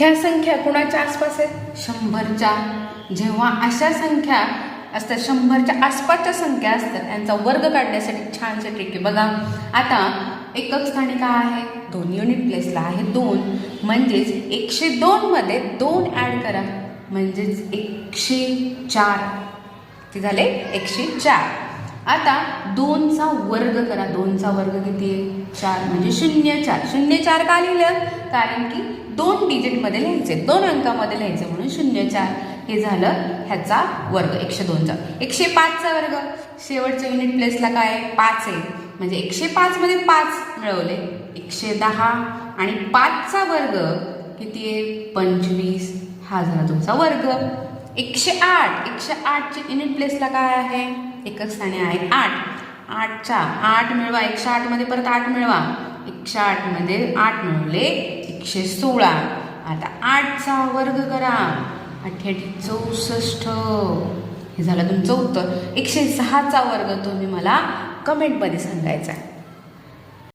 ह्या संख्या कुणाच्या आसपास आहेत? 100च्या. जेव्हा अशा संख्या असतात 100च्या आसपासच्या संख्या असतात त्यांचा वर्ग काढण्यासाठी छानसे ट्रिक आहे बघा. आता एकक स्थानी काय आहे? 2 युनिट प्लेसला आहे 2, म्हणजेच 102 मध्ये 2 ॲड करा म्हणजेच 104. ते झाले 104. आता 2चा वर्ग करा. 2चा वर्ग किती आहे? 4 म्हणजे 04. 04 का लिहिलं? कारण की 2 डिजिटमध्ये लिहायचे, 2 अंकामध्ये लिहायचे म्हणून 04. हे झालं ह्याचा वर्ग 102चा. 105चा वर्ग शेवटच्या युनिट प्लेसला काय आहे? 5 आहे म्हणजे 105 मध्ये 5 मिळवले 110 आणि 5चा वर्ग किती आहे? 25. हा झाला तुमचा वर्ग. 108. 108च्या युनिट प्लेसला काय आहे? एकक स्थानी आहे 8. 8 मिळवा. 108 मध्ये परत 8 मिळवा. 108 मध्ये 8 मिळवले 116. आता 8चा वर्ग करा. 8 64. हे झालं तुमचं उत्तर. 106चा वर्ग तुम्ही मला कमेंटमध्ये सांगायचा आहे.